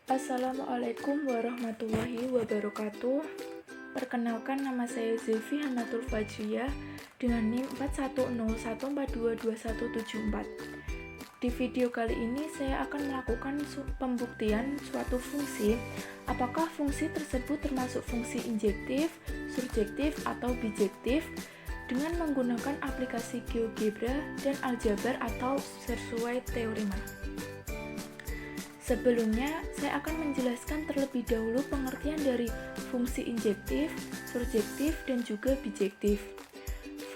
Assalamualaikum warahmatullahi wabarakatuh. Perkenalkan, nama saya Zefi Hanatul Fajriyah dengan NIM 4101422174. Di video kali ini saya akan melakukan pembuktian suatu fungsi, apakah fungsi tersebut termasuk fungsi injektif, surjektif, atau bijektif dengan menggunakan aplikasi GeoGebra dan aljabar atau sesuai teorema. Sebelumnya, saya akan menjelaskan terlebih dahulu pengertian dari fungsi injektif, surjektif, dan juga bijektif.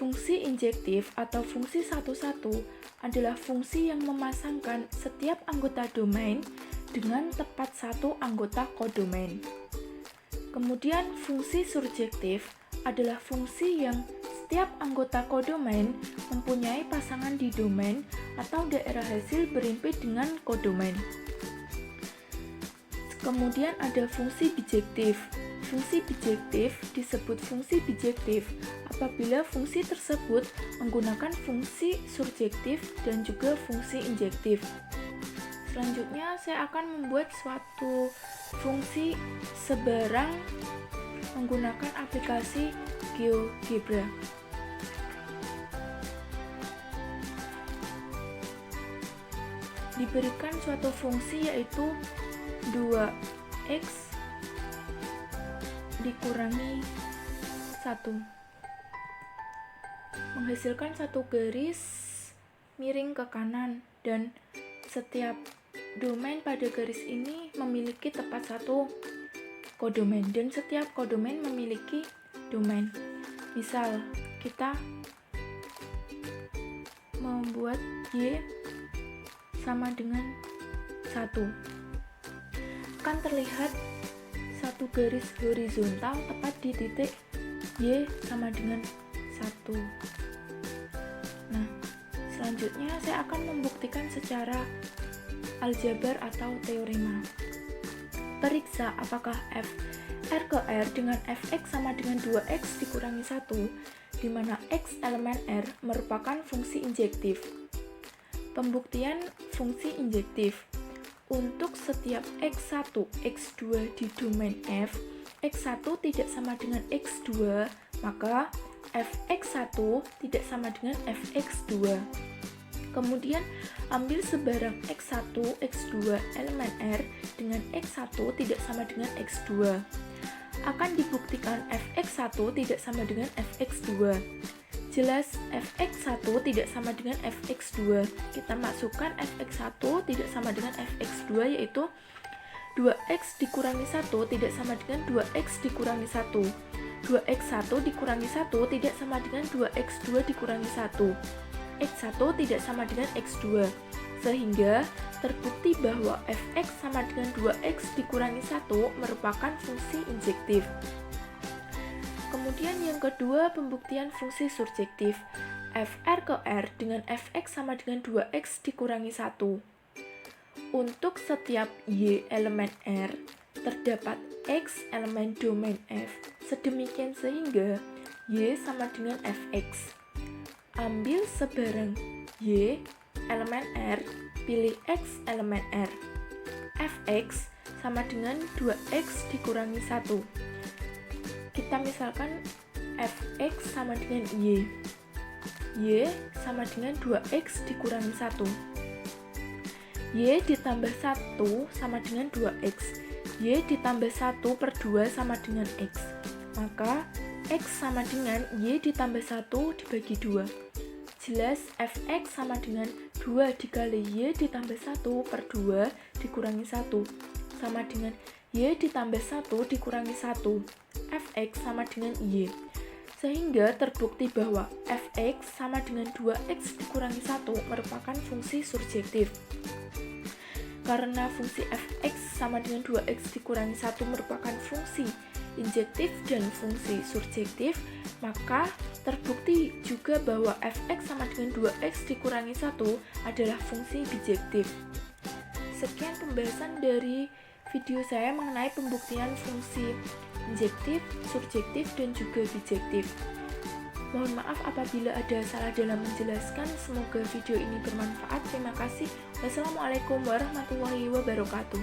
Fungsi injektif atau fungsi satu-satu adalah fungsi yang memasangkan setiap anggota domain dengan tepat satu anggota kodomain. Kemudian fungsi surjektif adalah fungsi yang setiap anggota kodomain mempunyai pasangan di domain atau daerah hasil berimpit dengan kodomain. Kemudian ada fungsi bijektif. Fungsi bijektif disebut fungsi bijektif apabila fungsi tersebut menggunakan fungsi surjektif dan juga fungsi injektif. Selanjutnya saya akan membuat suatu fungsi sebarang menggunakan aplikasi GeoGebra. Diberikan suatu fungsi yaitu 2x dikurangi 1 menghasilkan satu garis miring ke kanan, dan setiap domain pada garis ini memiliki tepat satu kodomain dan setiap kodomain memiliki domain. Misal kita membuat y sama dengan 1, akan terlihat satu garis horizontal tepat di titik y sama dengan 1. Nah, selanjutnya saya akan membuktikan secara aljabar atau teorema. Periksa apakah f r ke r dengan fx sama dengan 2x dikurangi 1, di mana x elemen r merupakan fungsi injektif. Pembuktian fungsi injektif. Untuk setiap x1, x2 di domain f, x1 tidak sama dengan x2, maka fx1 tidak sama dengan fx2. Kemudian ambil sebarang x1, x2 elemen r dengan x1 tidak sama dengan x2. Akan dibuktikan fx1 tidak sama dengan fx2. Jelas fx1 tidak sama dengan fx2. Kita masukkan fx1 tidak sama dengan fx2, yaitu 2x dikurangi 1 tidak sama dengan 2x dikurangi 1. 2x1 dikurangi 1 tidak sama dengan 2x2 dikurangi 1. x1 tidak sama dengan x2. Sehingga terbukti bahwa fx sama dengan 2x dikurangi 1 merupakan fungsi injektif. Kemudian yang kedua, pembuktian fungsi surjektif. Fr ke r dengan fx sama dengan 2x dikurangi 1. Untuk setiap y elemen r, terdapat x elemen domain f. Sedemikian sehingga y sama dengan fx. Ambil sebarang y elemen r, pilih x elemen r. Fx sama dengan 2x dikurangi 1. Kita misalkan fx sama dengan y sama dengan 2x dikurangi 1. Y ditambah 1 sama dengan 2x. Y ditambah 1 per 2 sama dengan x. Maka x sama dengan y ditambah 1 dibagi 2. Jelas fx sama dengan 2 dikali y ditambah 1 per 2 dikurangi 1 sama dengan y ditambah 1 dikurangi 1. Fx sama dengan y. Sehingga terbukti bahwa fx sama dengan 2x dikurangi 1 merupakan fungsi surjektif. Karena fungsi fx sama dengan 2x dikurangi 1 merupakan fungsi injektif dan fungsi surjektif, maka terbukti juga bahwa fx sama dengan 2x dikurangi 1 adalah fungsi bijektif. Sekian pembahasan dari video saya mengenai pembuktian fungsi injektif, surjektif, dan juga bijektif. Mohon maaf apabila ada salah dalam menjelaskan. Semoga video ini bermanfaat. Terima kasih. Wassalamualaikum warahmatullahi wabarakatuh.